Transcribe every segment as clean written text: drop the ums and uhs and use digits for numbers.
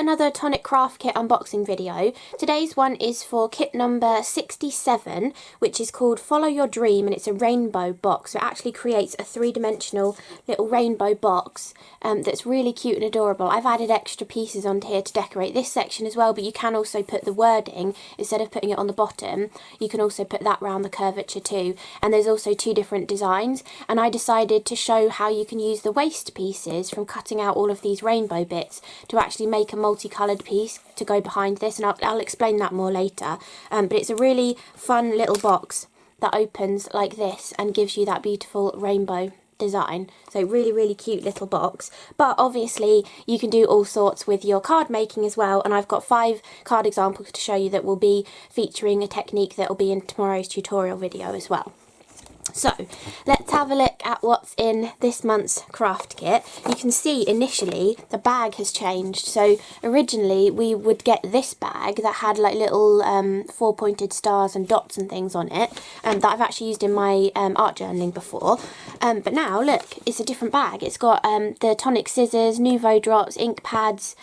another Tonic craft kit unboxing video. Today's one is for kit number 67, which is called Follow Your Dream, and it's a rainbow box. So it actually creates a three-dimensional little rainbow box that's really cute and adorable. I've added extra pieces onto here to decorate this section as well, but you can also put the wording, instead of putting it on the bottom, you can also put that round the curvature too. And there's also two different designs, and I decided to show how you can use the waste pieces from cutting out all of these rainbow bits to actually make a multicoloured piece to go behind this, and I'll explain that more later. But it's a really fun little box that opens like this and gives you that beautiful rainbow design. So really cute little box. But obviously you can do all sorts with your card making as well, and I've got 5 card examples to show you that will be featuring a technique that will be in tomorrow's tutorial video as well. So let's have a look at what's in this month's craft kit. You can see initially the bag has changed. So originally we would get this bag that had like little 4-pointed stars and dots and things on it, that I've actually used in my art journaling before. But now look, it's a different bag. It's got the Tonic scissors, Nuvo drops, ink pads,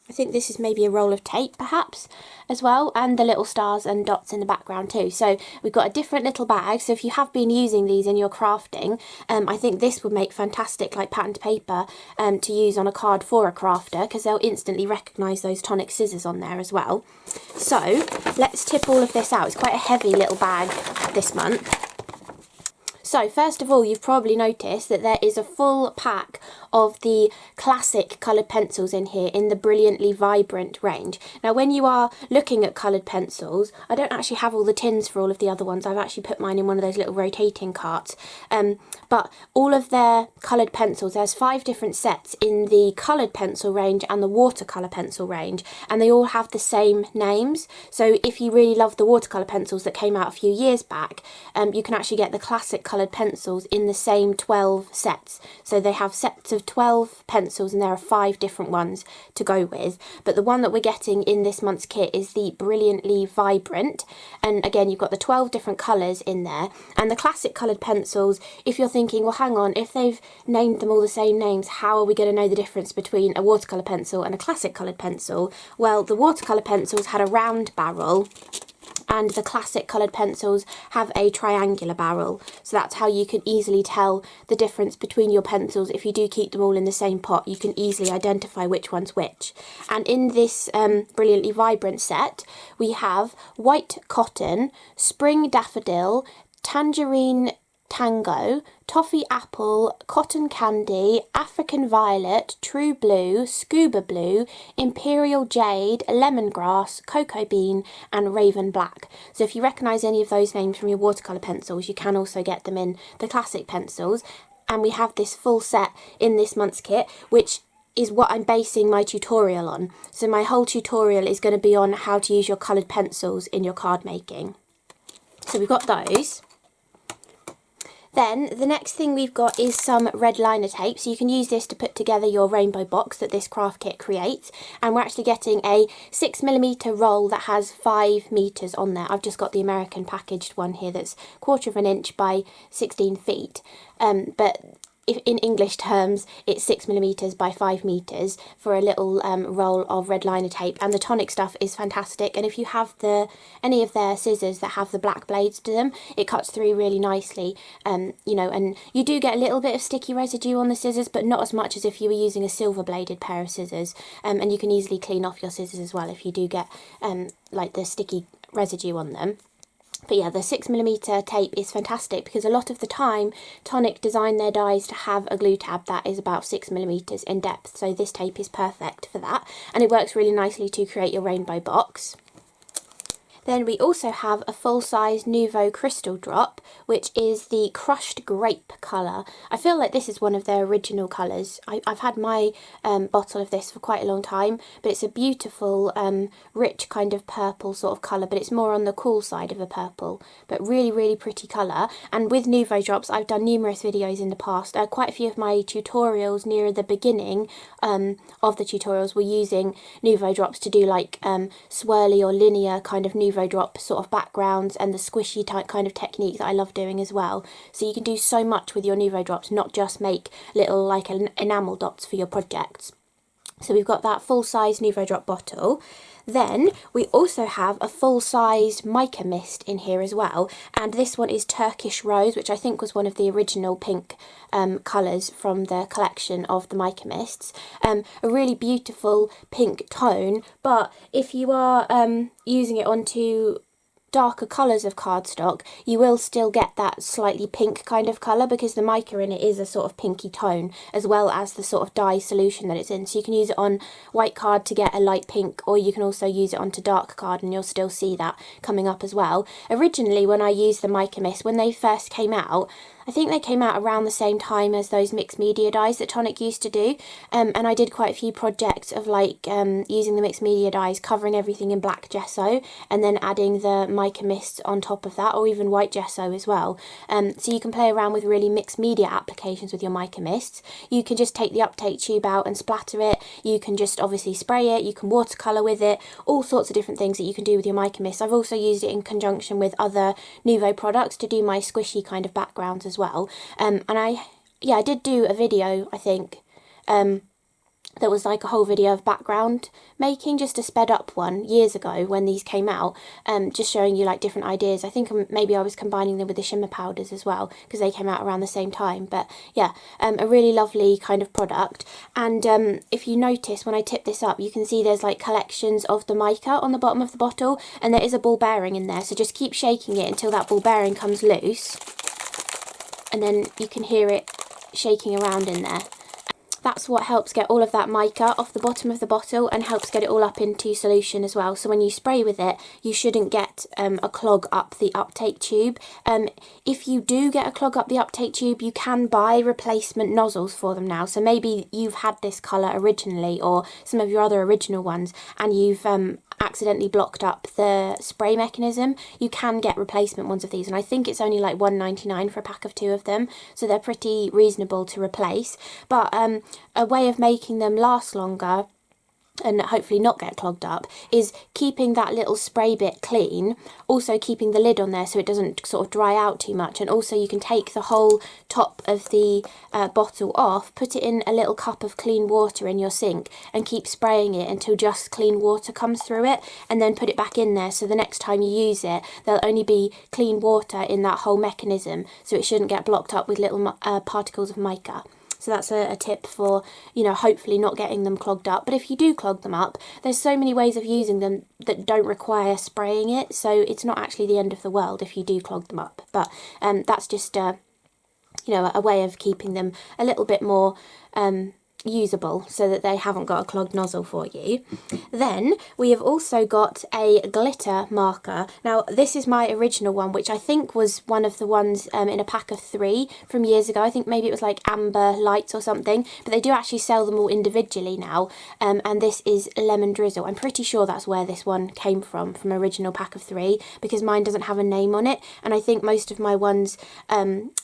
I think this is maybe a roll of tape perhaps as well, and the little stars and dots in the background too. So we've got a different little bag. So if you have been using these in your crafting, I think this would make fantastic like patterned paper to use on a card for a crafter, because they'll instantly recognise those Tonic scissors on there as well. So let's tip all of this out. It's quite a heavy little bag this month. So first of all, you've probably noticed that there is a full pack of the classic coloured pencils in here in the Brilliantly Vibrant range. Now when you are looking at coloured pencils, I don't actually have all the tins for all of the other ones. I've actually put mine in one of those little rotating carts. But all of their coloured pencils, there's 5 different sets in the coloured pencil range and the watercolour pencil range, and they all have the same names. So if you really love the watercolour pencils that came out a few years back, you can actually get the classic coloured pencils in the same 12 sets. So they have sets of 12 pencils, and there are 5 different ones to go with. But the one that we're getting in this month's kit is the Brilliantly Vibrant, and again you've got the 12 different colours in there. And the classic coloured pencils, if you're thinking, well hang on, if they've named them all the same names, how are we going to know the difference between a watercolour pencil and a classic coloured pencil? Well, the watercolour pencils had a round barrel, and the classic coloured pencils have a triangular barrel. So that's how you can easily tell the difference between your pencils. If you do keep them all in the same pot, you can easily identify which one's which. And in this Brilliantly Vibrant set, we have White Cotton, Spring Daffodil, Tangerine Tango, Toffee Apple, Cotton Candy, African Violet, True Blue, Scuba Blue, Imperial Jade, Lemongrass, Cocoa Bean and Raven Black. So if you recognise any of those names from your watercolour pencils, you can also get them in the classic pencils. And we have this full set in this month's kit, which is what I'm basing my tutorial on. So my whole tutorial is going to be on how to use your coloured pencils in your card making. So we've got those. Then the next thing we've got is some red liner tape. So you can use this to put together your rainbow box that this craft kit creates. And we're actually getting a 6mm roll that has 5 meters on there. I've just got the American packaged one here that's 1/4 inch by 16 feet. But if in English terms, it's 6mm by 5 meters for a little roll of red liner tape. And the Tonic stuff is fantastic. And if you have any of their scissors that have the black blades to them, it cuts through really nicely. You know, and you do get a little bit of sticky residue on the scissors, but not as much as if you were using a silver bladed pair of scissors. And you can easily clean off your scissors as well if you do get like the sticky residue on them. But yeah, the 6mm tape is fantastic because a lot of the time Tonic design their dies to have a glue tab that is about 6mm in depth. So this tape is perfect for that, and it works really nicely to create your rainbow box. Then we also have a full-size Nuvo crystal drop, which is the crushed grape colour. I feel like this is one of their original colours. I've had my bottle of this for quite a long time, but it's a beautiful, rich kind of purple sort of colour, but it's more on the cool side of a purple, but really pretty colour. And with Nuvo drops, I've done numerous videos in the past. Quite a few of my tutorials near the beginning of the tutorials were using Nuvo drops to do like swirly or linear kind of Nuvo drop sort of backgrounds and the squishy type kind of technique that I love doing as well. So you can do so much with your Nuvo drops, not just make little like enamel dots for your projects. So we've got that full-size Nuvo drop bottle. Then we also have a full-sized mica mist in here as well, and this one is Turkish Rose, which I think was one of the original pink colours from the collection of the mica mists. A really beautiful pink tone, but if you are using it onto darker colours of cardstock, you will still get that slightly pink kind of colour because the mica in it is a sort of pinky tone, as well as the sort of dye solution that it's in. So you can use it on white card to get a light pink, or you can also use it onto dark card and you'll still see that coming up as well. Originally, when I used the mica mist, when they first came out, I think they came out around the same time as those mixed media dyes that Tonic used to do, and I did quite a few projects of like using the mixed media dyes, covering everything in black gesso, and then adding the mica mist on top of that, or even white gesso as well. So you can play around with really mixed media applications with your mica mists. You can just take the uptake tube out and splatter it. You can just obviously spray it. You can watercolour with it. All sorts of different things that you can do with your mica mist. I've also used it in conjunction with other Nuvo products to do my squishy kind of backgrounds as well. And I did do a video, I think, that was like a whole video of background making, just a sped up one years ago when these came out, just showing you like different ideas. I think maybe I was combining them with the shimmer powders as well because they came out around the same time. But yeah, a really lovely kind of product. And if you notice when I tip this up, you can see there's like collections of the mica on the bottom of the bottle, and there is a ball bearing in there, so just keep shaking it until that ball bearing comes loose, and then you can hear it shaking around in there. That's what helps get all of that mica off the bottom of the bottle and helps get it all up into solution as well. So when you spray with it, you shouldn't get a clog up the uptake tube. If you do get a clog up the uptake tube, you can buy replacement nozzles for them now. So maybe you've had this colour originally, or some of your other original ones, and you've accidentally blocked up the spray mechanism. You can get replacement ones of these, and I think it's only like $1.99 for a pack of 2 of them, so they're pretty reasonable to replace. But a way of making them last longer and hopefully not get clogged up is keeping that little spray bit clean, also keeping the lid on there so it doesn't sort of dry out too much. And also you can take the whole top of the bottle off, put it in a little cup of clean water in your sink and keep spraying it until just clean water comes through it, and then put it back in there, so the next time you use it there'll only be clean water in that whole mechanism, so it shouldn't get blocked up with little particles of mica. So that's a tip for, you know, hopefully not getting them clogged up. But if you do clog them up, there's so many ways of using them that don't require spraying it. So it's not actually the end of the world if you do clog them up. But that's just, you know, a way of keeping them a little bit more usable so that they haven't got a clogged nozzle for you. Then we have also got a glitter marker. Now this is my original one, which I think was one of the ones in a pack of 3 from years ago. I think maybe it was like Amber Lights or something, but they do actually sell them all individually now, and this is Lemon Drizzle. I'm pretty sure that's where this one came from original pack of 3, because mine doesn't have a name on it, and I think most of my ones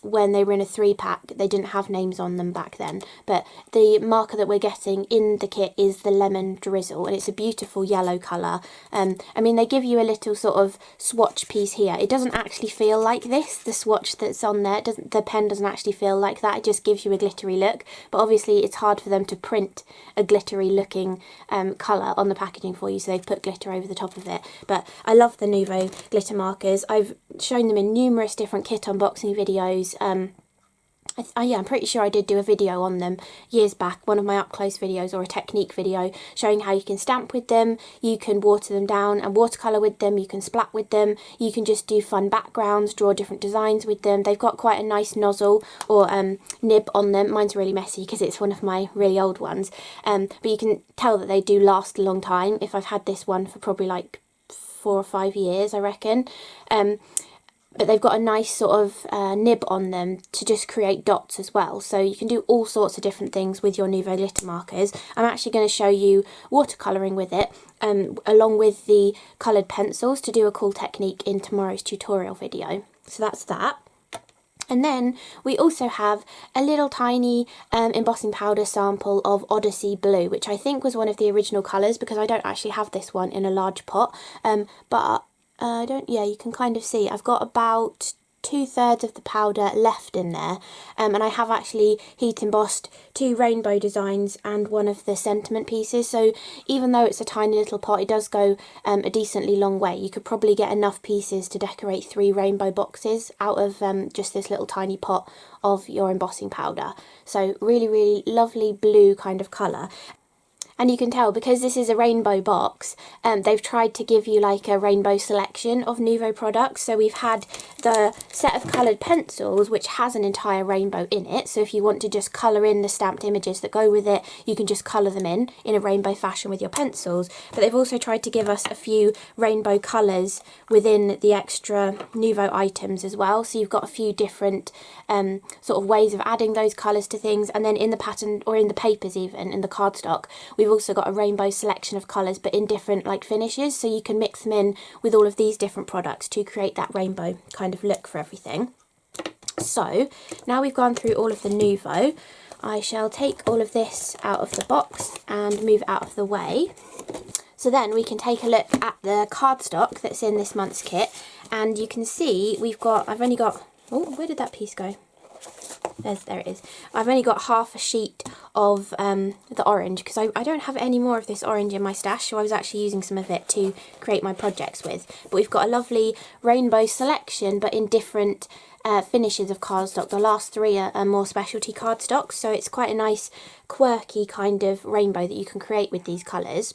when they were in a 3-pack they didn't have names on them back then. But the marker that we're getting in the kit is the Lemon Drizzle, and it's a beautiful yellow colour. I mean, they give you a little sort of swatch piece here. It doesn't actually feel like this, the swatch that's on there, the pen doesn't actually feel like that, it just gives you a glittery look. But obviously it's hard for them to print a glittery looking colour on the packaging for you, so they've put glitter over the top of it. But I love the Nuvo glitter markers. I've shown them in numerous different kit unboxing videos. Yeah, I'm pretty sure I did do a video on them years back, one of my up close videos or a technique video showing how you can stamp with them, you can water them down and watercolour with them, you can splat with them, you can just do fun backgrounds, draw different designs with them. They've got quite a nice nozzle or nib on them. Mine's really messy because it's one of my really old ones, but you can tell that they do last a long time. If I've had this one for probably like 4 or 5 years, I reckon. But they've got a nice sort of nib on them to just create dots as well. So you can do all sorts of different things with your Nuvo glitter markers. I'm actually going to show you watercolouring with it, along with the coloured pencils, to do a cool technique in tomorrow's tutorial video. So that's that. And then we also have a little tiny embossing powder sample of Odyssey Blue, which I think was one of the original colours, because I don't actually have this one in a large pot. But yeah, you can kind of see I've got about 2/3 of the powder left in there, and I have actually heat embossed 2 rainbow designs and one of the sentiment pieces, so even though it's a tiny little pot, it does go a decently long way. You could probably get enough pieces to decorate 3 rainbow boxes out of just this little tiny pot of your embossing powder. So really, really lovely blue kind of colour. And you can tell, because this is a rainbow box, they've tried to give you like a rainbow selection of Nuvo products. So we've had the set of coloured pencils, which has an entire rainbow in it. So if you want to just colour in the stamped images that go with it, you can just colour them in a rainbow fashion with your pencils. But they've also tried to give us a few rainbow colours within the extra Nuvo items as well. So you've got a few different sort of ways of adding those colours to things. And then in the pattern, or in the papers even, in the cardstock, we've also got a rainbow selection of colours, but in different like finishes, so you can mix them in with all of these different products to create that rainbow kind of look for everything. So now we've gone through all of the Nuvo, I shall take all of this out of the box and move out of the way. So then we can take a look at the cardstock that's in this month's kit, and you can see I've only got, oh, where did that piece go? There it is. I've only got half a sheet of the orange, because I don't have any more of this orange in my stash, so I was actually using some of it to create my projects with. But we've got a lovely rainbow selection, but in different finishes of cardstock. The last 3 are more specialty cardstocks, so it's quite a nice quirky kind of rainbow that you can create with these colours.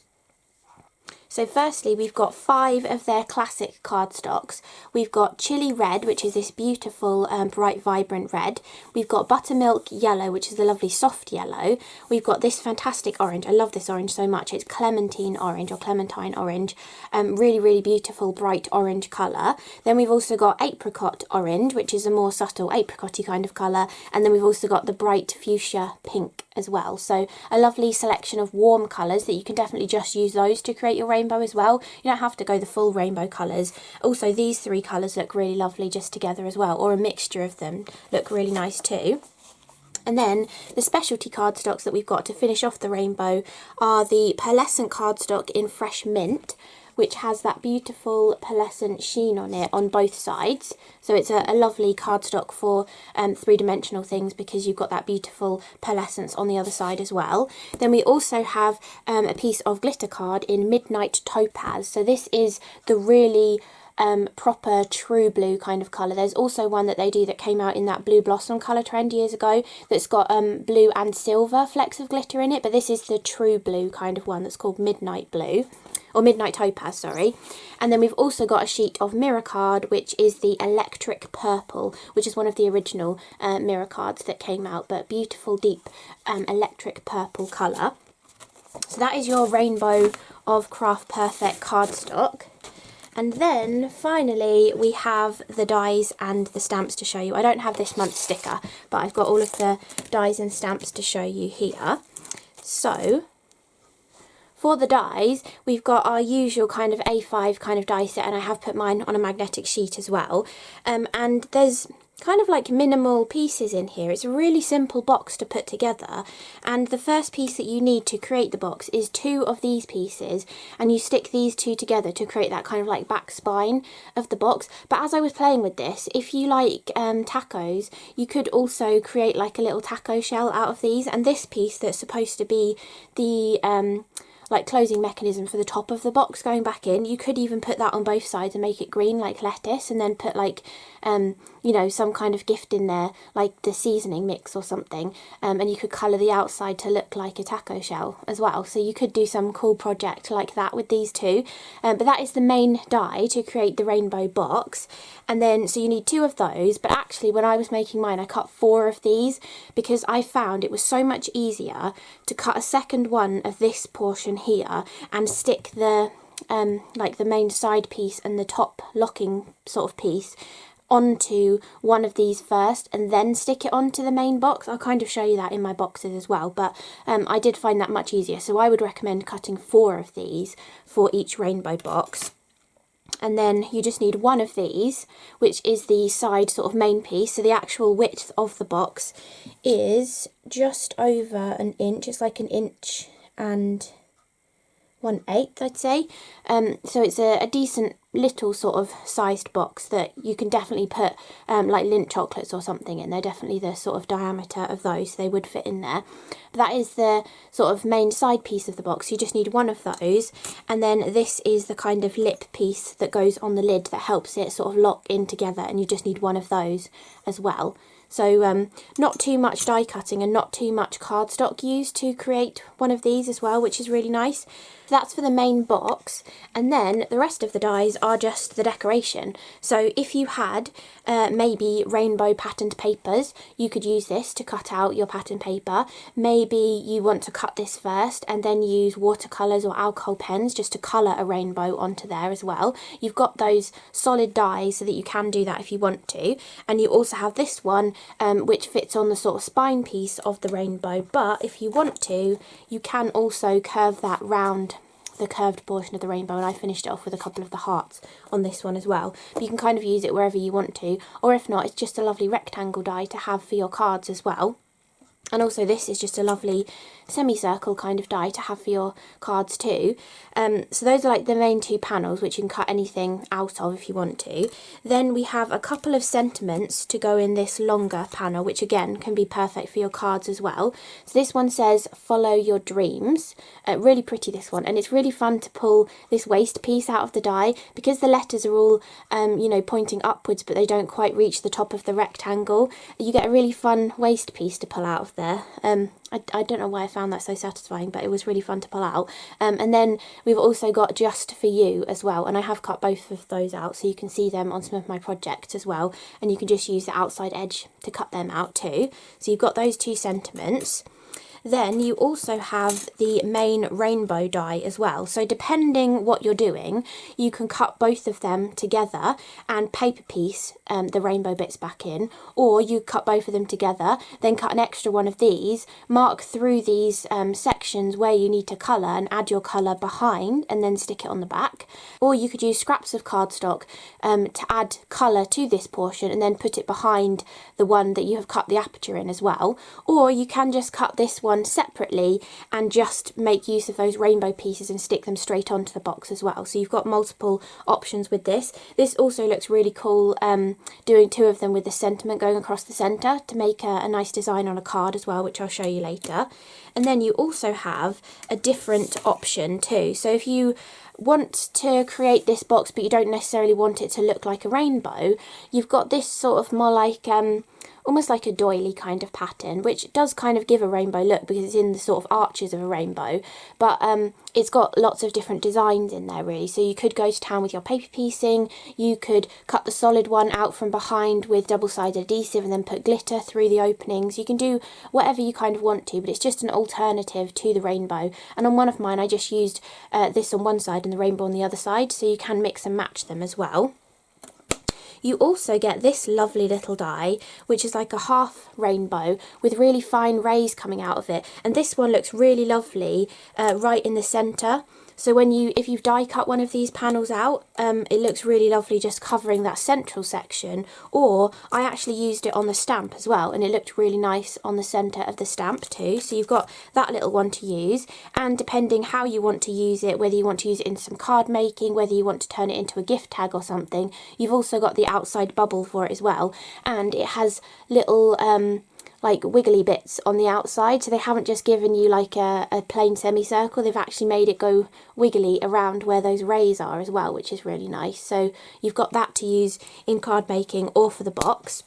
So firstly, we've got 5 of their classic cardstocks. We've got Chilli Red, which is this beautiful, bright, vibrant red. We've got Buttermilk Yellow, which is the lovely soft yellow. We've got this fantastic orange. I love this orange so much. It's Clementine orange, or Clementine orange. Really, really beautiful, bright orange colour. Then we've also got Apricot Orange, which is a more subtle apricot-y kind of colour. And then we've also got the bright Fuchsia Pink as well. So a lovely selection of warm colours that you can definitely just use those to create your rainbow as well. You don't have to go the full rainbow colours. Also, these 3 colours look really lovely just together as well, or a mixture of them look really nice too. And then the specialty cardstocks that we've got to finish off the rainbow are the Pearlescent cardstock in Fresh Mint, which has that beautiful pearlescent sheen on it on both sides. So it's a lovely cardstock for 3-dimensional things, because you've got that beautiful pearlescence on the other side as well. Then we also have a piece of glitter card in Midnight Topaz. So this is the really proper true blue kind of colour. There's also one that they do that came out in that blue blossom colour trend years ago that's got blue and silver flecks of glitter in it, but this is the true blue kind of one that's called Midnight Blue. Or Midnight Topaz, sorry. And then we've also got a sheet of mirror card, which is the Electric Purple, which is one of the original mirror cards that came out, but beautiful, deep electric purple colour. So that is your rainbow of Craft Perfect cardstock. And then finally we have the dies and the stamps to show you. I don't have this month's sticker, but I've got all of the dies and stamps to show you here. So for the dies, we've got our usual kind of A5 kind of die set, and I have put mine on a magnetic sheet as well. And there's kind of like minimal pieces in here. It's a really simple box to put together, and the first piece that you need to create the box is 2 of these pieces, and you stick these 2 together to create that kind of like back spine of the box. But as I was playing with this, if you like tacos, you could also create like a little taco shell out of these, and this piece that's supposed to be the like closing mechanism for the top of the box going back in, you could even put that on both sides and make it green like lettuce, and then put like you know, some kind of gift in there, like the seasoning mix or something, and you could colour the outside to look like a taco shell as well. So you could do some cool project like that with these 2, but that is the main die to create the rainbow box. And then so you need 2 of those, but actually when I was making mine I cut 4 of these, because I found it was so much easier to cut a second one of this portion here and stick the like the main side piece and the top locking sort of piece onto one of these first and then stick it onto the main box. I'll kind of show you that in my boxes as well, but I did find that much easier, so I would recommend cutting 4 of these for each rainbow box. And then you just need 1 of these, which is the side sort of main piece. So the actual width of the box is just over an inch. It's like 1 inch and 1/8, I'd say. So it's a decent little sort of sized box that you can definitely put like Lindt chocolates or something in. They're definitely the sort of diameter of those, so they would fit in there. But that is the sort of main side piece of the box. You just need one of those, and then this is the kind of lip piece that goes on the lid that helps it sort of lock in together, and you just need one of those as well. So not too much die cutting and not too much cardstock used to create one of these as well, which is really nice. So that's for the main box, and then the rest of the dies are just the decoration. So if you had maybe rainbow patterned papers, you could use this to cut out your pattern paper. Maybe you want to cut this first and then use watercolours or alcohol pens just to colour a rainbow onto there as well. You've got those solid dies so that you can do that if you want to, and you also have this one which fits on the sort of spine piece of the rainbow, but if you want to, you can also curve that round the curved portion of the rainbow, and I finished it off with a couple of the hearts on this one as well. But you can kind of use it wherever you want to, or if not, it's just a lovely rectangle die to have for your cards as well. And also this is just a lovely semicircle kind of die to have for your cards too. So those are like the main two panels, which you can cut anything out of if you want to. Then we have a couple of sentiments to go in this longer panel, which again can be perfect for your cards as well. So this one says follow your dreams. Really pretty, this one, and it's really fun to pull this waist piece out of the die because the letters are all you know, pointing upwards, but they don't quite reach the top of the rectangle. You get a really fun waist piece to pull out of there. I don't know why I found that so satisfying, but it was really fun to pull out. And then we've also got Just For You as well, and I have cut both of those out so you can see them on some of my projects as well, and you can just use the outside edge to cut them out too. So you've got those two sentiments. Then you also have the main rainbow die as well. So depending what you're doing, you can cut both of them together and paper piece the rainbow bits back in, or you cut both of them together, then cut an extra one of these, mark through these sections where you need to colour and add your colour behind and then stick it on the back. Or you could use scraps of cardstock to add colour to this portion and then put it behind the one that you have cut the aperture in as well. Or you can just cut this one separately and just make use of those rainbow pieces and stick them straight onto the box as well. So you've got multiple options with this. This also looks really cool, doing two of them with the sentiment going across the centre to make a nice design on a card as well, which I'll show you later. And then you also have a different option too. So if you want to create this box but you don't necessarily want it to look like a rainbow, you've got this sort of more like almost like a doily kind of pattern, which does kind of give a rainbow look because it's in the sort of arches of a rainbow, but it's got lots of different designs in there really. So you could go to town with your paper piecing, you could cut the solid one out from behind with double-sided adhesive and then put glitter through the openings. You can do whatever you kind of want to, but it's just an alternative to the rainbow. And on one of mine I just used this on one side and the rainbow on the other side, so you can mix and match them as well. You also get this lovely little die, which is like a half rainbow with really fine rays coming out of it. And this one looks really lovely right in the centre. So if you've die cut one of these panels out, it looks really lovely just covering that central section. Or I actually used it on the stamp as well, and it looked really nice on the centre of the stamp too. So you've got that little one to use, and depending how you want to use it, whether you want to use it in some card making, whether you want to turn it into a gift tag or something, you've also got the outside bubble for it as well. And it has little like wiggly bits on the outside, so they haven't just given you like a plain semicircle, they've actually made it go wiggly around where those rays are as well, which is really nice. So you've got that to use in card making or for the box.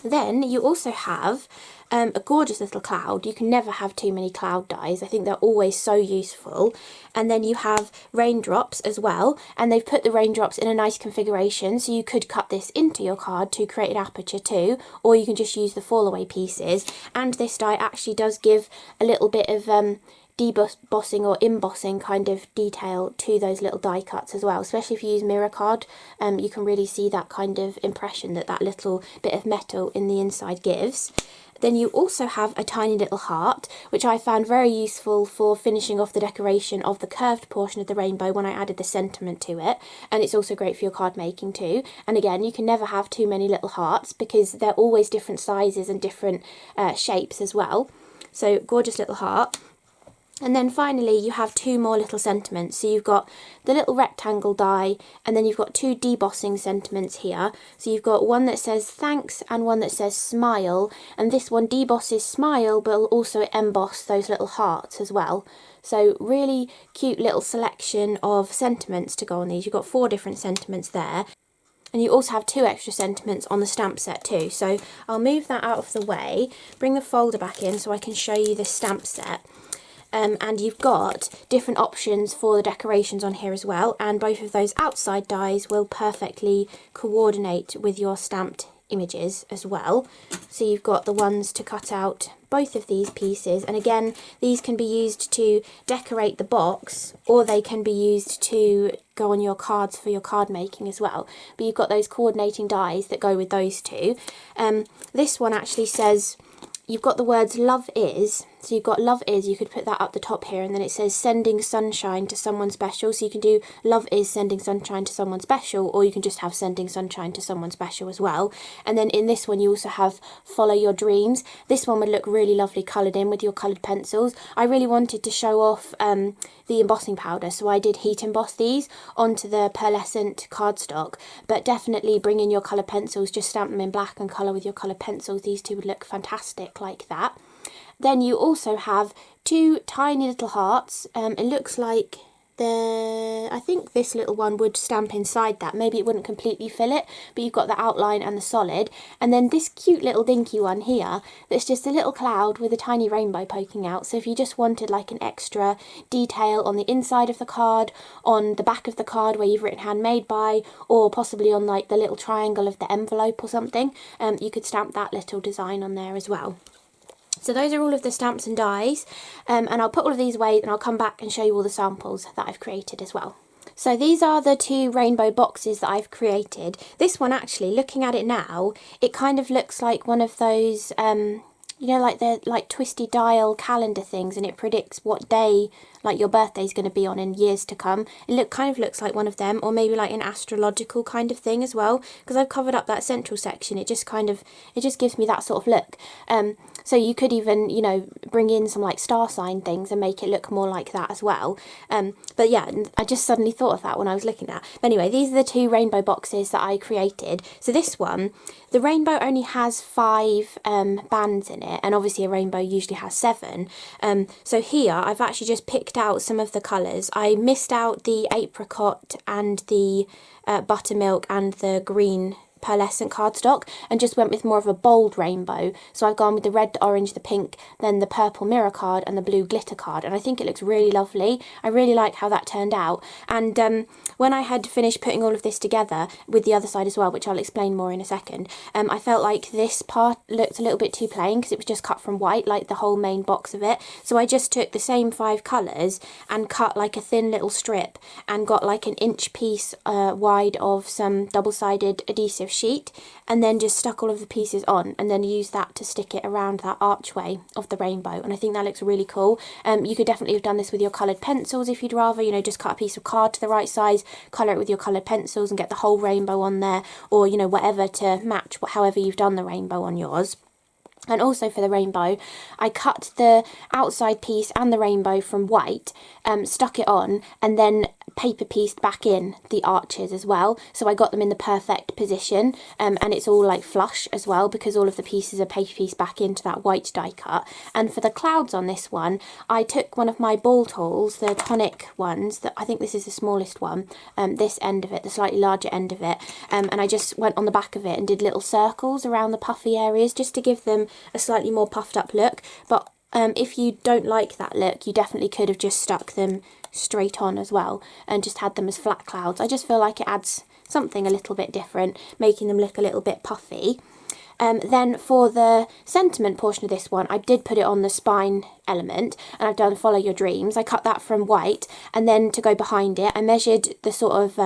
Then you also have a gorgeous little cloud. You can never have too many cloud dies. I think they're always so useful. And then you have raindrops as well, and they've put the raindrops in a nice configuration, so you could cut this into your card to create an aperture too, or you can just use the fall away pieces. And this die actually does give a little bit of debossing or embossing kind of detail to those little die cuts as well, especially if you use mirror card. You can really see that kind of impression that that little bit of metal in the inside gives. Then you also have a tiny little heart, which I found very useful for finishing off the decoration of the curved portion of the rainbow when I added the sentiment to it. And it's also great for your card making too. And again, you can never have too many little hearts because they're always different sizes and different shapes as well. So gorgeous little heart. And then finally you have two more little sentiments. So you've got the little rectangle die, and then you've got two debossing sentiments here. So you've got one that says thanks and one that says smile, and this one debosses smile but will also emboss those little hearts as well. So really cute little selection of sentiments to go on these. You've got 4 different sentiments there. And you also have 2 extra sentiments on the stamp set too. So I'll move that out of the way, bring the folder back in so I can show you the stamp set. And you've got different options for the decorations on here as well, and both of those outside dies will perfectly coordinate with your stamped images as well. So you've got the ones to cut out both of these pieces, and again these can be used to decorate the box, or they can be used to go on your cards for your card making as well, but you've got those coordinating dies that go with those two. This one actually says, you've got the words love is, so you've got love is, you could put that up the top here, and then it says sending sunshine to someone special, so you can do love is sending sunshine to someone special, or you can just have sending sunshine to someone special as well. And then in this one you also have follow your dreams. This one would look really lovely coloured in with your coloured pencils. I really wanted to show off the embossing powder, so I did heat emboss these onto the Pearlescent cardstock, but definitely bring in your coloured pencils, just stamp them in black and colour with your coloured pencils. These two would look fantastic like that. Then you also have 2 tiny little hearts. It looks like I think this little one would stamp inside that. Maybe it wouldn't completely fill it, but you've got the outline and the solid. And then this cute little dinky one here, that's just a little cloud with a tiny rainbow poking out. So if you just wanted like an extra detail on the inside of the card, on the back of the card where you've written handmade by, or possibly on like the little triangle of the envelope or something, you could stamp that little design on there as well. So those are all of the stamps and dies, and I'll put all of these away and I'll come back and show you all the samples that I've created as well. So these are the 2 rainbow boxes that I've created. This one actually, looking at it now, it kind of looks like one of those, you know, like the twisty dial calendar things, and it predicts what day like your birthday's going to be on in years to come. It kind of looks like one of them, or maybe like an astrological kind of thing as well, because I've covered up that central section. It just gives me that sort of look. So you could even, you know, bring in some like star sign things and make it look more like that as well. But yeah, I just suddenly thought of that when I was looking at. But anyway, these are the 2 rainbow boxes that I created. So this one, the rainbow only has 5 bands in it, and obviously a rainbow usually has 7. So here I've actually just picked out some of the colours. I missed out the apricot and the buttermilk and the green Pearlescent cardstock, and just went with more of a bold rainbow. So I've gone with the red, the orange, the pink, then the purple mirror card and the blue glitter card, and I think it looks really lovely. I really like how that turned out. And when I had finished putting all of this together with the other side as well, which I'll explain more in a second, I felt like this part looked a little bit too plain because it was just cut from white, like the whole main box of it. So I just took the same 5 colours and cut like a thin little strip and got like an inch piece wide of some double-sided adhesive sheet, and then just stuck all of the pieces on, and then used that to stick it around that archway of the rainbow, and I think that looks really cool. You could definitely have done this with your coloured pencils if you'd rather, you know, just cut a piece of card to the right size, colour it with your coloured pencils and get the whole rainbow on there, or, you know, whatever to match however you've done the rainbow on yours. And also for the rainbow, I cut the outside piece and the rainbow from white, stuck it on, and then paper pieced back in the arches as well. So I got them in the perfect position, and it's all like flush as well because all of the pieces are paper pieced back into that white die cut. And for the clouds on this one, I took one of my ball tools, the Tonic ones, I think this is the smallest one, this end of it, the slightly larger end of it, and I just went on the back of it and did little circles around the puffy areas just to give them a slightly more puffed up look. But if you don't like that look, you definitely could have just stuck them straight on as well and just had them as flat clouds. I just feel like it adds something a little bit different, making them look a little bit puffy. Then for the sentiment portion of this one, I did put it on the spine element, and I've done follow your dreams. I cut that from white, and then to go behind it I measured the sort of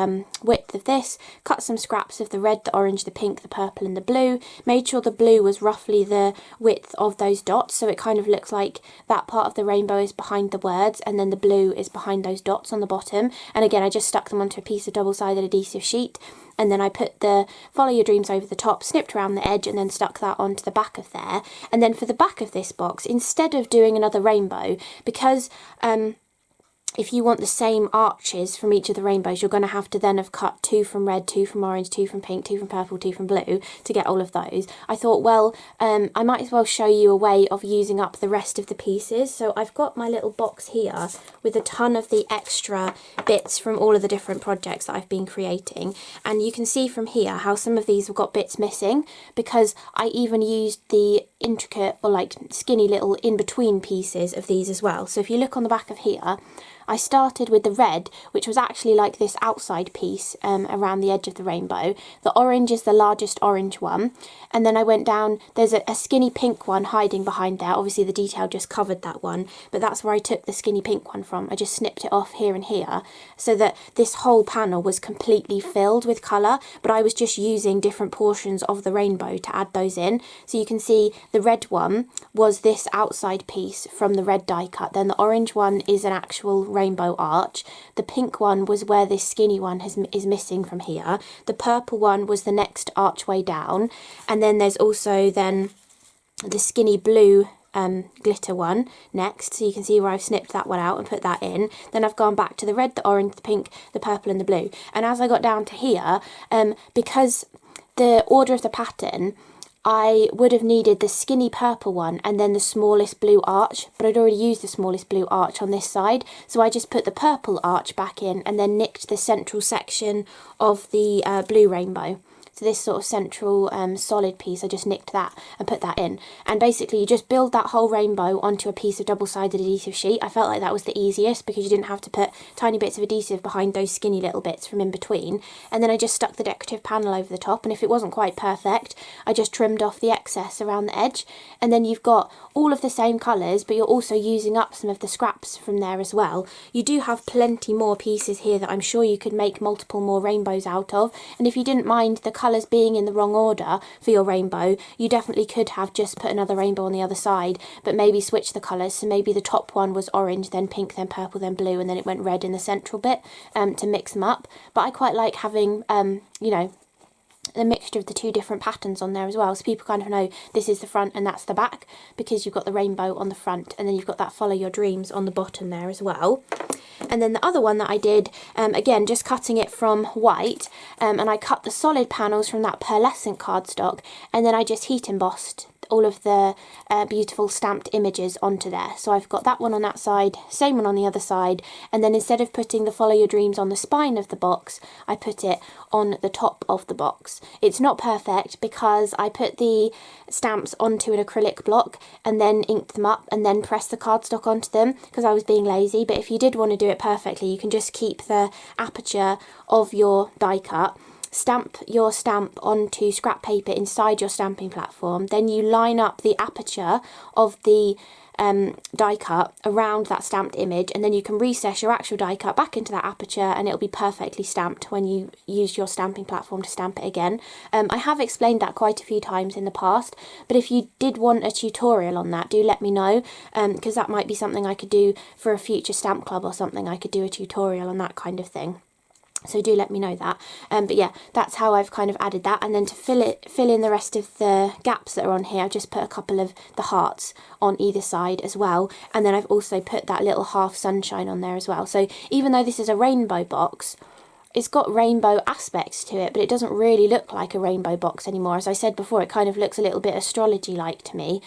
width of this, cut some scraps of the red, the orange, the pink, the purple and the blue, made sure the blue was roughly the width of those dots, so it kind of looks like that part of the rainbow is behind the words and then the blue is behind those dots on the bottom. And again, I just stuck them onto a piece of double-sided adhesive sheet, and then I put the follow your dreams over the top, snipped around the edge, and then then stuck that onto the back of there. And then for the back of this box, instead of doing another rainbow, because if you want the same arches from each of the rainbows, you're going to have to then have cut 2 from red, 2 from orange, 2 from pink, 2 from purple, 2 from blue to get all of those. I thought, well, I might as well show you a way of using up the rest of the pieces. So I've got my little box here with a ton of the extra bits from all of the different projects that I've been creating. And you can see from here how some of these have got bits missing, because I even used the intricate or like skinny little in-between pieces of these as well. So if you look on the back of here, I started with the red, which was actually like this outside piece around the edge of the rainbow. The orange is the largest orange one. And then I went down, there's a skinny pink one hiding behind there. Obviously the detail just covered that one, but that's where I took the skinny pink one from. I just snipped it off here and here so that this whole panel was completely filled with colour, but I was just using different portions of the rainbow to add those in. So you can see the red one was this outside piece from the red die cut. Then the orange one is an actual rainbow arch. The pink one was where this skinny one is missing from here. The purple one was the next archway down, and then there's also then the skinny blue glitter one next, so you can see where I've snipped that one out and put that in. Then I've gone back to the red, the orange, the pink, the purple and the blue. And as I got down to here, because the order of the pattern, I would have needed the skinny purple one and then the smallest blue arch, but I'd already used the smallest blue arch on this side, so I just put the purple arch back in and then nicked the central section of the blue rainbow. So this sort of central solid piece, I just nicked that and put that in. And basically you just build that whole rainbow onto a piece of double-sided adhesive sheet. I felt like that was the easiest because you didn't have to put tiny bits of adhesive behind those skinny little bits from in between. And then I just stuck the decorative panel over the top, and if it wasn't quite perfect, I just trimmed off the excess around the edge. And then you've got all of the same colours, but you're also using up some of the scraps from there as well. You do have plenty more pieces here that I'm sure you could make multiple more rainbows out of, and if you didn't mind the colours being in the wrong order for your rainbow, you definitely could have just put another rainbow on the other side, but maybe switch the colours. So maybe the top one was orange, then pink, then purple, then blue, and then it went red in the central bit to mix them up. But I quite like having, you know, the mixture of the two different patterns on there as well, so people kind of know this is the front and that's the back, because you've got the rainbow on the front and then you've got that follow your dreams on the bottom there as well. And then the other one that I did, again just cutting it from white, and I cut the solid panels from that pearlescent cardstock, and then I just heat embossed all of the beautiful stamped images onto there. So I've got that one on that side, same one on the other side, and then instead of putting the follow your dreams on the spine of the box, I put it on the top of the box. It's not perfect because I put the stamps onto an acrylic block and then inked them up and then pressed the cardstock onto them because I was being lazy. But if you did want to do it perfectly, you can just keep the aperture of your die cut, stamp your stamp onto scrap paper inside your stamping platform, then you line up the aperture of the die cut around that stamped image, and then you can recess your actual die cut back into that aperture and it'll be perfectly stamped when you use your stamping platform to stamp it again. I have explained that quite a few times in the past, but if you did want a tutorial on that, do let me know, because that might be something I could do for a future stamp club or something. I could do a tutorial on that kind of thing. So do let me know that. But yeah, that's how I've kind of added that. And then to fill in the rest of the gaps that are on here, I've just put a couple of the hearts on either side as well. And then I've also put that little half sunshine on there as well. So even though this is a rainbow box, it's got rainbow aspects to it, but it doesn't really look like a rainbow box anymore. As I said before, it kind of looks a little bit astrology-like to me.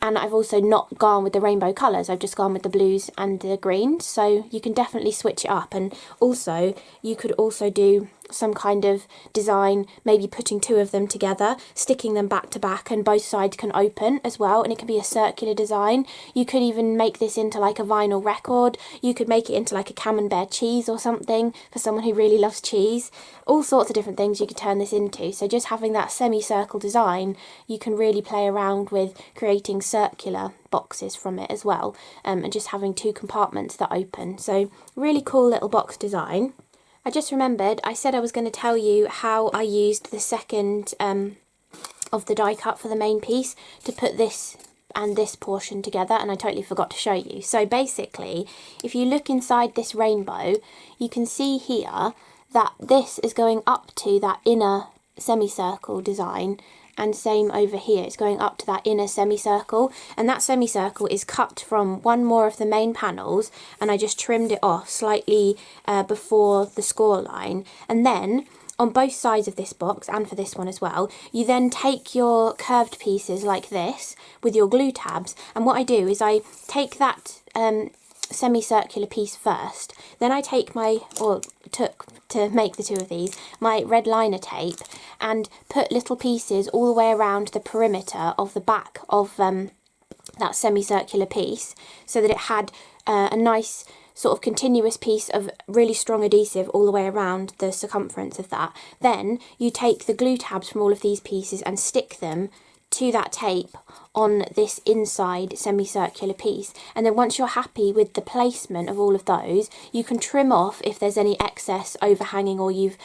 And I've also not gone with the rainbow colours, I've just gone with the blues and the greens, so you can definitely switch it up. And also, you could also do some kind of design, maybe putting two of them together, sticking them back to back, and both sides can open as well, and it can be a circular design. You could even make this into like a vinyl record, you could make it into like a camembert cheese or something for someone who really loves cheese. All sorts of different things you could turn this into. So just having that semicircle design, you can really play around with creating circular boxes from it as well, and just having two compartments that open. So really cool little box design. I just remembered, I said I was going to tell you how I used the second of the die cut for the main piece to put this and this portion together, and I totally forgot to show you. So basically, if you look inside this rainbow, you can see here that this is going up to that inner semicircle design and same over here. It's going up to that inner semicircle, and that semicircle is cut from one more of the main panels, and I just trimmed it off slightly before the score line. And then on both sides of this box, and for this one as well, you then take your curved pieces like this with your glue tabs, and what I do is I take that semicircular piece first, then I take took to make the two of these, my red liner tape, and put little pieces all the way around the perimeter of the back of that semicircular piece, so that it had a nice sort of continuous piece of really strong adhesive all the way around the circumference of that. Then you take the glue tabs from all of these pieces and stick them to that tape on this inside semicircular piece, and then once you're happy with the placement of all of those, you can trim off if there's any excess overhanging, or you've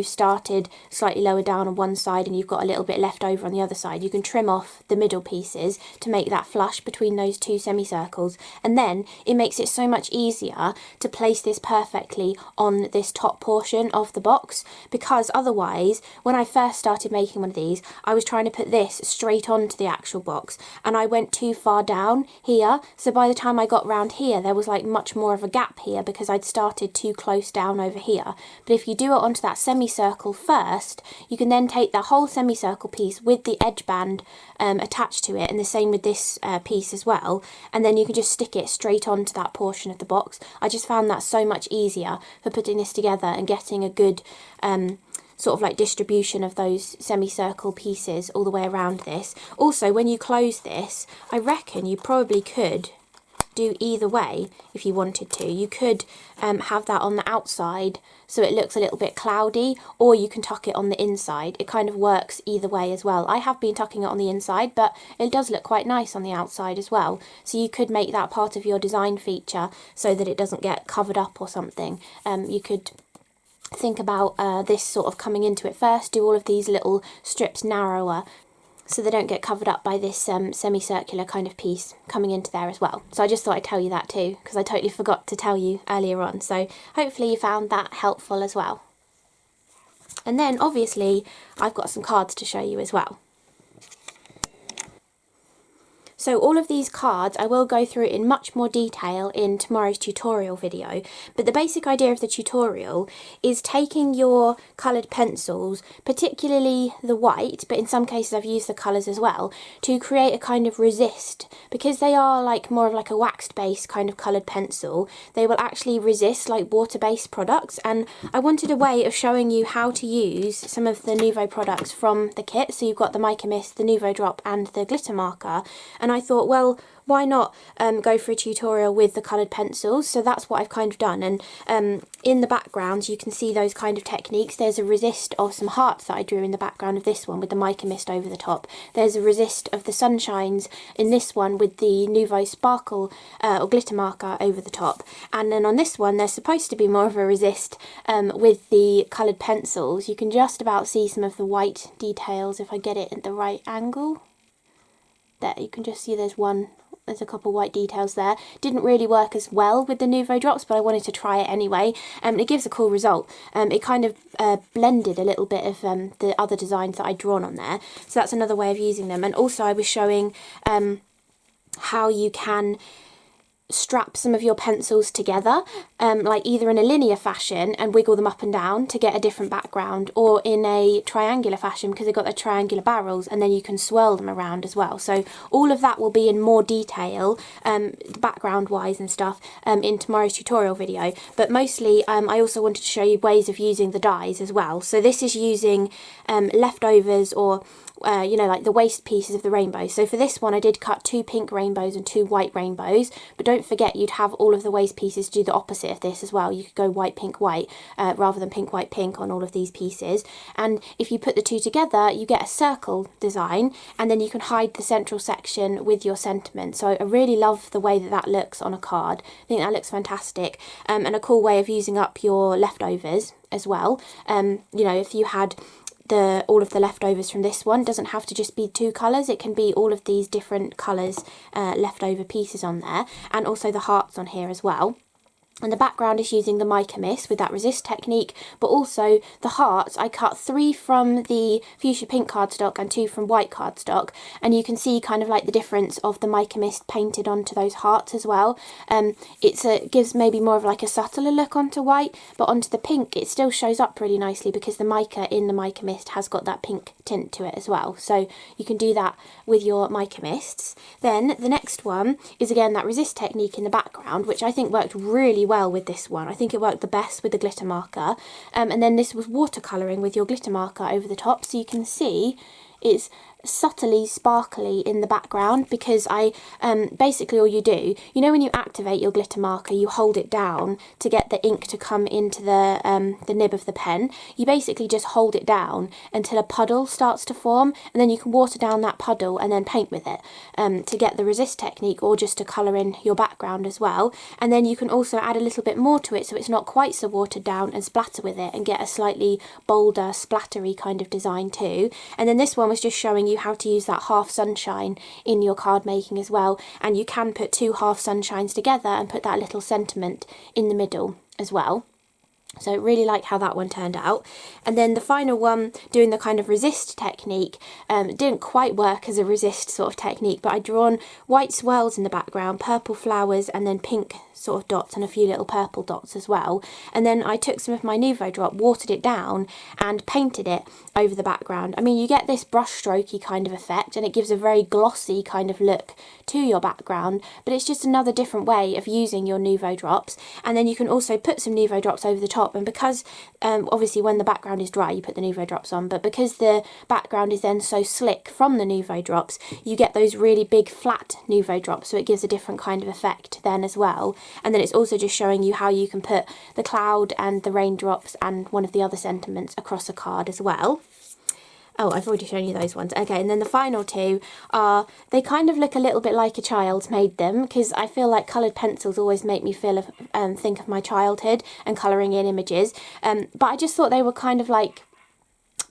started slightly lower down on one side and you've got a little bit left over on the other side. You can trim off the middle pieces to make that flush between those two semicircles, and then it makes it so much easier to place this perfectly on this top portion of the box, because otherwise when I first started making one of these, I was trying to put this straight onto the actual box, and I went too far down here, so by the time I got round here there was like much more of a gap here because I'd started too close down over here. But if you do it onto that semicircle first, you can then take that whole semicircle piece with the edge band attached to it, and the same with this piece as well, and then you can just stick it straight onto that portion of the box. I just found that so much easier for putting this together and getting a good sort of like distribution of those semicircle pieces all the way around this. Also, when you close this, I reckon you probably could do either way if you wanted to. You could have that on the outside so it looks a little bit cloudy, or you can tuck it on the inside. It kind of works either way as well. I have been tucking it on the inside, but it does look quite nice on the outside as well. So you could make that part of your design feature so that it doesn't get covered up or something. You could think about this sort of coming into it first, do all of these little strips narrower so they don't get covered up by this semicircular kind of piece coming into there as well. So I just thought I'd tell you that too, because I totally forgot to tell you earlier on. So hopefully you found that helpful as well. And then obviously I've got some cards to show you as well. So all of these cards I will go through in much more detail in tomorrow's tutorial video, but the basic idea of the tutorial is taking your coloured pencils, particularly the white, but in some cases I've used the colours as well, to create a kind of resist. Because they are like more of like a waxed base kind of coloured pencil, they will actually resist like water-based products, and I wanted a way of showing you how to use some of the Nuvo products from the kit. So you've got the Mica Mist, the Nuvo Drop and the glitter marker, and I thought, well, why not go for a tutorial with the coloured pencils? So that's what I've kind of done, and in the background you can see those kind of techniques. There's a resist of some hearts that I drew in the background of this one with the Mica Mist over the top. There's a resist of the sunshines in this one with the Nuvo Sparkle or glitter marker over the top, and then on this one there's supposed to be more of a resist with the coloured pencils. You can just about see some of the white details if I get it at the right angle. There, you can just see there's a couple white details there. Didn't really work as well with the Nuvo drops, but I wanted to try it anyway. It gives a cool result. It kind of blended a little bit of the other designs that I'd drawn on there. So that's another way of using them. And also I was showing how you can strap some of your pencils together, like either in a linear fashion and wiggle them up and down to get a different background, or in a triangular fashion because they've got their triangular barrels, and then you can swirl them around as well. So all of that will be in more detail, background wise and stuff, in tomorrow's tutorial video. But mostly I also wanted to show you ways of using the dies as well. So this is using leftovers, or you know, like the waste pieces of the rainbow. So for this one I did cut 2 pink rainbows and 2 white rainbows, but don't forget you'd have all of the waste pieces do the opposite of this as well. You could go white, pink, white, rather than pink, white, pink on all of these pieces. And if you put the two together you get a circle design, and then you can hide the central section with your sentiment. So I really love the way that that looks on a card. I think that looks fantastic, and a cool way of using up your leftovers as well. You know, if you had all of the leftovers from this one, doesn't have to just be 2 colours, it can be all of these different colours leftover pieces on there, and also the hearts on here as well. And the background is using the mica mist with that resist technique, but also the hearts, I cut 3 from the Fuchsia pink cardstock and 2 from white cardstock, and you can see kind of like the difference of the mica mist painted onto those hearts as well. It gives maybe more of like a subtler look onto white, but onto the pink it still shows up really nicely because the mica in the mica mist has got that pink tint to it as well. So you can do that with your mica mists. Then the next one is again that resist technique in the background, which I think worked really well with this one. I think it worked the best with the glitter marker. And then this was watercolouring with your glitter marker over the top, so you can see it's subtly sparkly in the background because I basically all you do, you know when you activate your glitter marker you hold it down to get the ink to come into the nib of the pen. You basically just hold it down until a puddle starts to form, and then you can water down that puddle and then paint with it to get the resist technique, or just to colour in your background as well. And then you can also add a little bit more to it so it's not quite so watered down, and splatter with it and get a slightly bolder splattery kind of design too. And then this one was just showing you how to use that half sunshine in your card making as well, and you can put 2 half sunshines together and put that little sentiment in the middle as well. So I really like how that one turned out. And then the final one, doing the kind of resist technique, didn't quite work as a resist sort of technique, but I'd drawn white swirls in the background, purple flowers, and then pink sort of dots and a few little purple dots as well. And then I took some of my Nuvo drop, watered it down and painted it over the background. I mean, you get this brush strokey kind of effect and it gives a very glossy kind of look to your background, but it's just another different way of using your Nuvo drops. And then you can also put some Nuvo drops over the top, and because obviously when the background is dry you put the Nuvo drops on, but because the background is then so slick from the Nuvo drops, you get those really big flat Nuvo drops, so it gives a different kind of effect then as well. And then it's also just showing you how you can put the cloud and the raindrops and one of the other sentiments across a card as well. Oh, I've already shown you those ones. Okay, and then the final 2 are, they kind of look a little bit like a child's made them, because I feel like coloured pencils always make me think of my childhood and colouring in images. But I just thought they were kind of like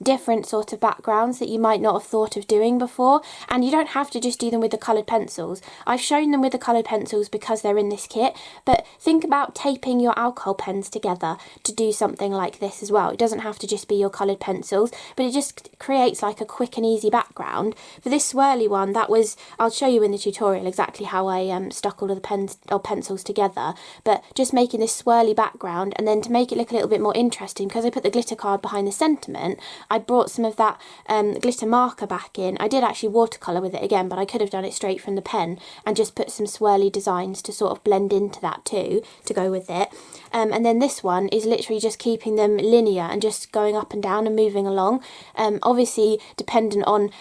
different sort of backgrounds that you might not have thought of doing before, and you don't have to just do them with the coloured pencils. I've shown them with the coloured pencils because they're in this kit, but think about taping your alcohol pens together to do something like this as well. It doesn't have to just be your coloured pencils, but it just creates like a quick and easy background. For this swirly one, that was, I'll show you in the tutorial exactly how I stuck all of the pens or pencils together, but just making this swirly background, and then to make it look a little bit more interesting, because I put the glitter card behind the sentiment, I brought some of that glitter marker back in. I did actually watercolour with it again, but I could have done it straight from the pen and just put some swirly designs to sort of blend into that too, to go with it. And then this one is literally just keeping them linear and just going up and down and moving along. Obviously, dependent on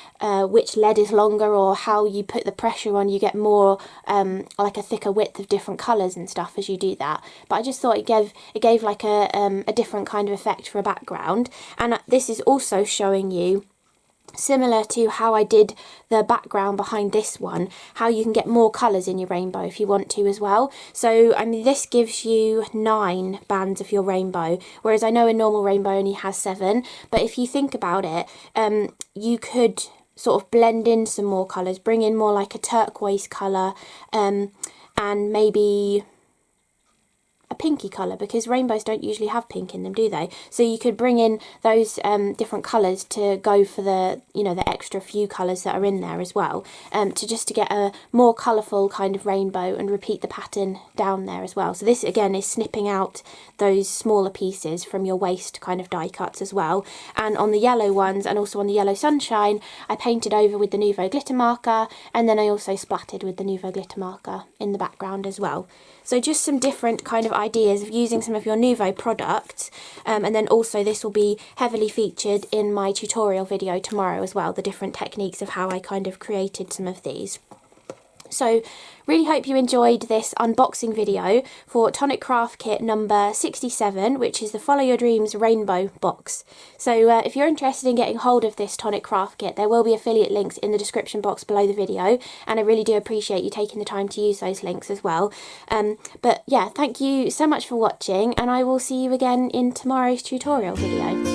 which lead is longer or how you put the pressure on, you get more like a thicker width of different colours and stuff as you do that. But I just thought it gave like a different kind of effect for a background. And this is also showing you, similar to how I did the background behind this one, how you can get more colours in your rainbow if you want to as well. So I mean, this gives you 9 bands of your rainbow, whereas I know a normal rainbow only has 7. But if you think about it, you could sort of blend in some more colours, bring in more like a turquoise colour, and maybe a pinky colour, because rainbows don't usually have pink in them, do they? So you could bring in those different colours to go for the, you know, the extra few colours that are in there as well, to get a more colourful kind of rainbow and repeat the pattern down there as well. So this again is snipping out those smaller pieces from your waste kind of die cuts as well. And on the yellow ones and also on the yellow sunshine, I painted over with the Nuvo glitter marker, and then I also splattered with the Nuvo glitter marker in the background as well. So just some different kind of ideas of using some of your Nuvo products, and then also this will be heavily featured in my tutorial video tomorrow as well, the different techniques of how I kind of created some of these. So really hope you enjoyed this unboxing video for Tonic Craft Kit number 67, which is the Follow Your Dreams Rainbow box. So if you're interested in getting hold of this Tonic Craft Kit, there will be affiliate links in the description box below the video, and I really do appreciate you taking the time to use those links as well. But yeah, thank you so much for watching, and I will see you again in tomorrow's tutorial video.